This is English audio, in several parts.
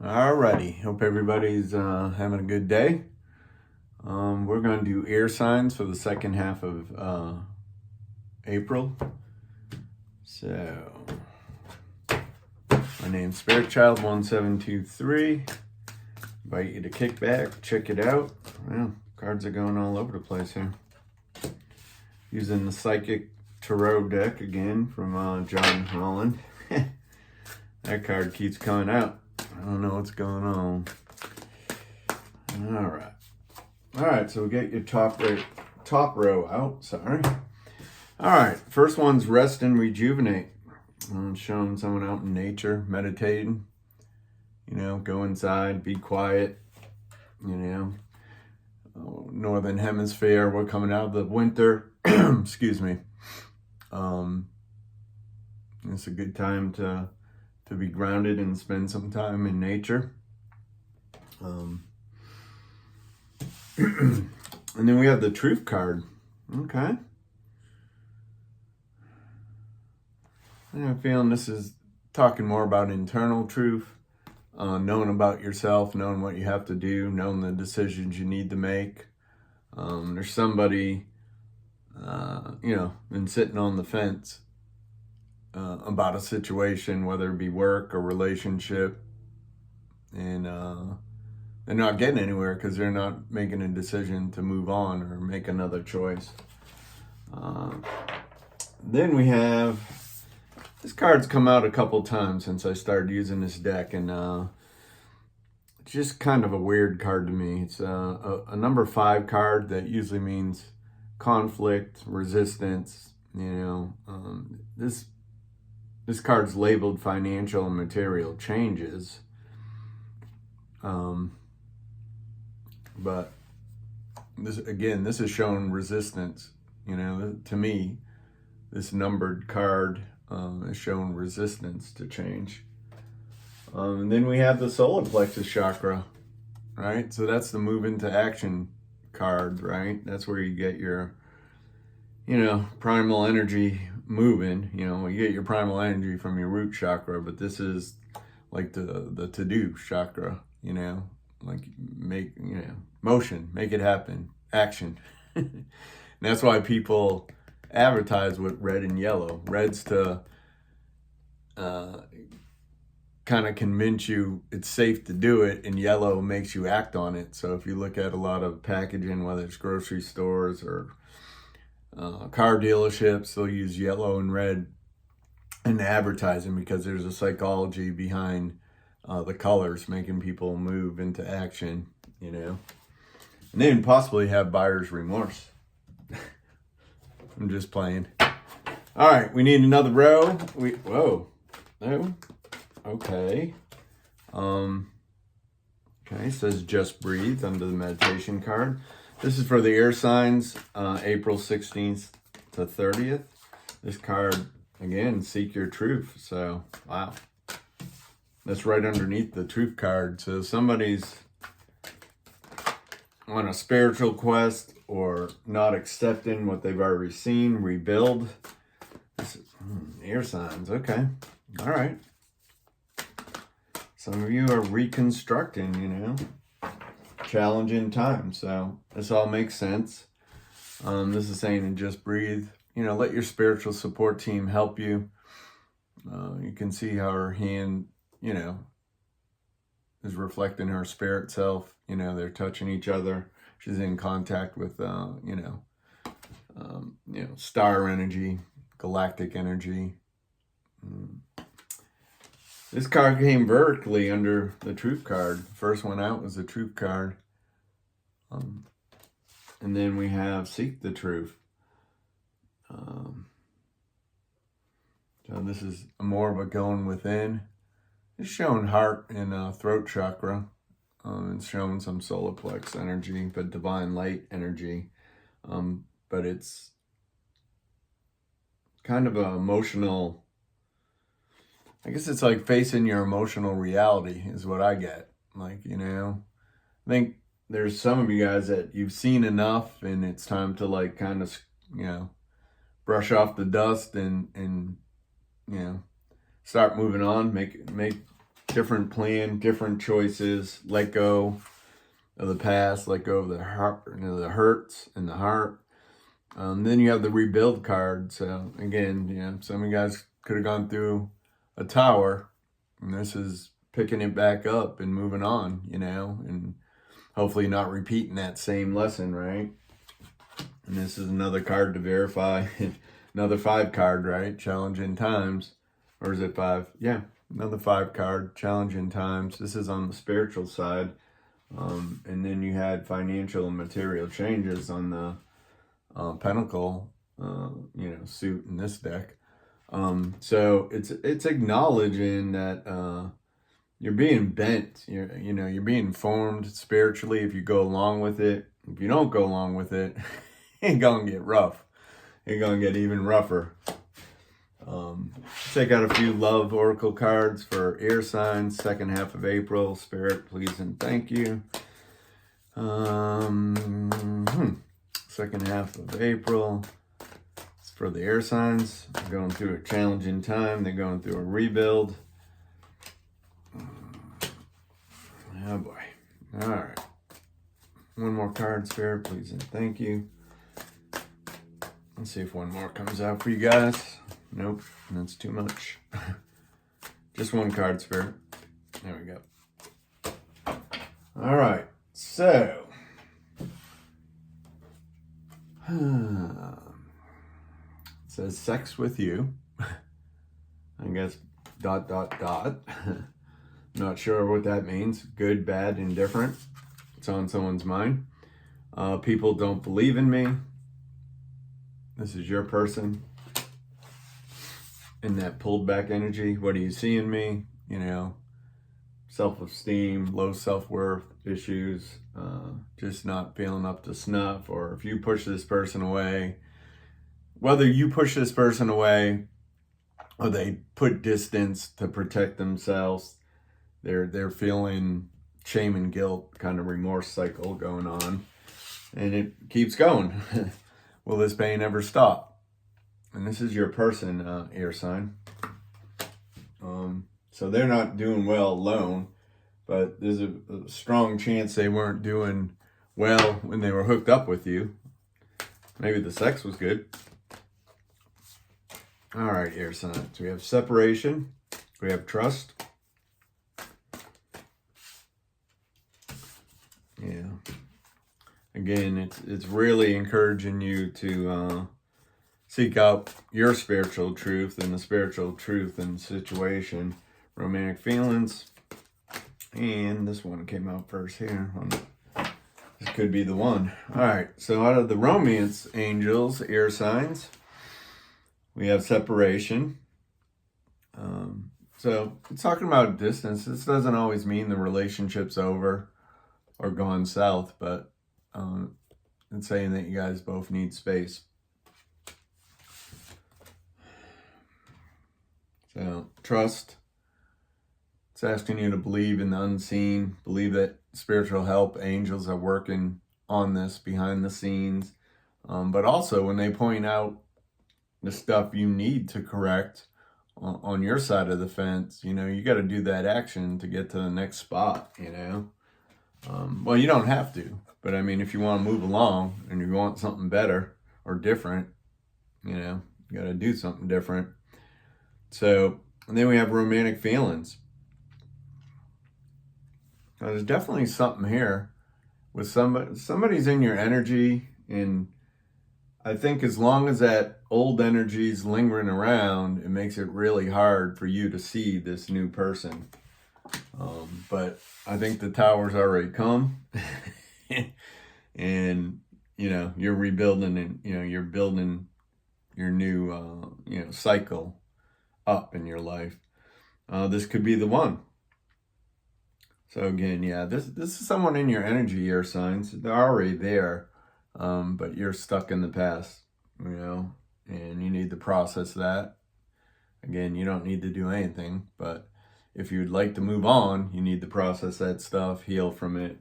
Alrighty, hope everybody's having a good day. We're going to do air signs for the second half of April. So, my name's Spirit Child 1723. Invite you to kick back, check it out. Well, cards are going all over the place here. Using the Psychic Tarot deck again from John Holland. That card keeps coming out. I don't know what's going on. All right, so we get your top row out, sorry. All right, first one's rest and rejuvenate. I'm showing someone out in nature, meditating. You know, go inside, be quiet. You know, Northern Hemisphere, we're coming out of the winter. Excuse me. It's a good time to be grounded and spend some time in nature. And then we have the truth card. Okay. And I'm feeling this is talking more about internal truth, knowing about yourself, knowing what you have to do, knowing the decisions you need to make. There's somebody, been sitting on the fence about a situation, whether it be work or relationship, and they're not getting anywhere because they're not making a decision to move on or make another choice. Then we have, this card's come out a couple times since I started using this deck, and it's just kind of a weird card to me. It's a number 5 card that usually means conflict, resistance. This card's labeled financial and material changes. But this is showing resistance. To me, this numbered card is showing resistance to change. And then we have the solar plexus chakra, right? So that's the move into action card, right? That's where you get your, primal energy moving. You get your primal energy from your root chakra, but this is like the to-do chakra, like motion, make it happen, action. And that's why people advertise with red and yellow. Red's to kind of convince you it's safe to do it, and yellow makes you act on it. So if you look at a lot of packaging, whether it's grocery stores or car dealerships, they'll use yellow and red in advertising because there's a psychology behind the colors making people move into action, and then possibly have buyer's remorse. I'm just playing. All right, we need another row. No, okay. Okay, it says just breathe under the meditation card. This is for the air signs, April 16th to 30th. This card, again, seek your truth. So, wow. That's right underneath the truth card. So somebody's on a spiritual quest or not accepting what they've already seen, rebuild. Air signs, okay. All right. Some of you are reconstructing, challenging times. So this all makes sense. This is saying to just breathe. Let your spiritual support team help you. You can see how her hand, is reflecting her spirit self. They're touching each other. She's in contact with, star energy, galactic energy. This card came vertically under the truth card. The first one out was the truth card. And then we have seek the truth. So this is more of a going within. It's showing heart and throat chakra. It's showing some solar plex energy, but divine light energy. But it's kind of an emotional, I guess it's like facing your emotional reality is what I get. I think there's some of you guys that you've seen enough, and it's time to kind of, brush off the dust and start moving on, make different plan, different choices, let go of the past, let go of the heart, the hurts in the heart. Then you have the rebuild card. So again, some of you guys could have gone through a tower, and this is picking it back up and moving on, and hopefully not repeating that same lesson, right? And this is another card to verify. Another 5 card, right? Challenging times. Or is it 5? Yeah, another 5 card, challenging times. This is on the spiritual side. And then you had financial and material changes on the pentacle, suit in this deck. So it's acknowledging that you're being bent. You're being formed spiritually if you go along with it. If you don't go along with it, it's gonna get rough. It's gonna get even rougher. Check out a few love oracle cards for air signs, second half of April. Spirit, please and thank you. Second half of April. It's for the air signs. They're going through a challenging time. They're going through a rebuild. Oh boy. All right. One more card, Spirit, please and thank you. Let's see if one more comes out for you guys. Nope, that's too much. Just one card, Spirit. There we go. All right, so. It says sex with you. I guess ... Not sure what that means. Good, bad, indifferent. It's on someone's mind. People don't believe in me. This is your person. In that pulled back energy. What do you see in me? Self-esteem, low self-worth issues, just not feeling up to snuff. Or if you push this person away, whether you push this person away or they put distance to protect themselves, they're feeling shame and guilt, kind of remorse cycle going on, and it keeps going. Will this pain ever stop? And this is your person, air sign. So they're not doing well alone, but there's a strong chance they weren't doing well when they were hooked up with you. Maybe the sex was good. All right, air signs. We have separation. We have trust. Yeah. Again, it's really encouraging you to seek out your spiritual truth and the spiritual truth in the situation. Romantic feelings. And this one came out first here. This could be the one. All right. So out of the romance angels, air signs, we have separation. So it's talking about distance. This doesn't always mean the relationship's over or gone south, but it's saying that you guys both need space. So trust. It's asking you to believe in the unseen, believe that spiritual help, angels are working on this behind the scenes. But also when they point out the stuff you need to correct on your side of the fence, you got to do that action to get to the next spot, Well, you don't have to, but I mean, if you want to move along and you want something better or different, you got to do something different. So, and then we have romantic feelings. Now, there's definitely something here with somebody's in your energy, and I think as long as that old energy's lingering around, it makes it really hard for you to see this new person. But I think the tower's already come, and you're rebuilding, and you're building your new cycle up in your life. This could be the one. So again, yeah, this is someone in your energy, air signs. They're already there, but you're stuck in the past, and you need to process that. Again, you don't need to do anything, but if you'd like to move on, you need to process that stuff, heal from it,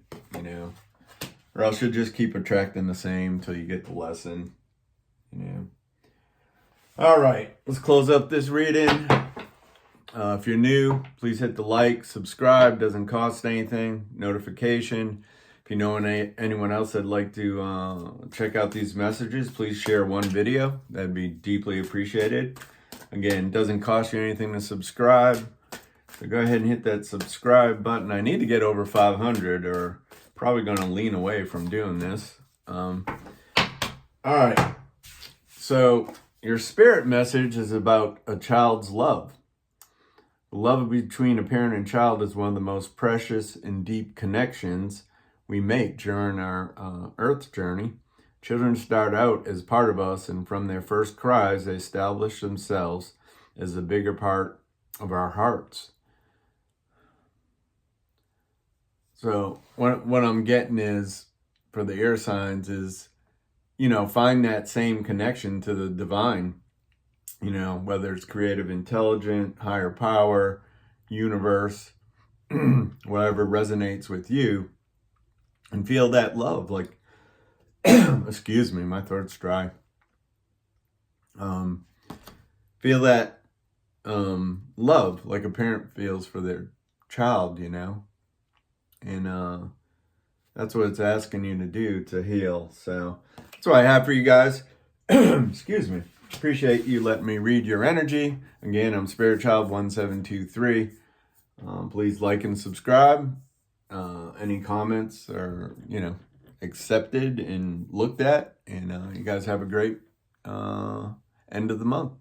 or else you'll just keep attracting the same till you get the lesson, All right, let's close up this reading. If you're new, please hit the like, subscribe, doesn't cost anything, notification. If you know anyone else that'd like to check out these messages, please share one video. That'd be deeply appreciated. Again, doesn't cost you anything to subscribe. So go ahead and hit that subscribe button. I need to get over 500 or probably going to lean away from doing this. All right. So your spirit message is about a child's love. The love between a parent and child is one of the most precious and deep connections we make during our earth journey. Children start out as part of us, and from their first cries, they establish themselves as a bigger part of our hearts. So what I'm getting is, for the air signs, is, find that same connection to the divine, whether it's creative, intelligent, higher power, universe, whatever resonates with you, and feel that love. Like, excuse me, my throat's dry. Feel that love like a parent feels for their child, and that's what it's asking you to do to heal. So that's what I have for you guys. Excuse me. Appreciate you letting me read your energy. Again, I'm Spirit Child 1723. Please like and subscribe. Any comments are, accepted and looked at. And you guys have a great end of the month.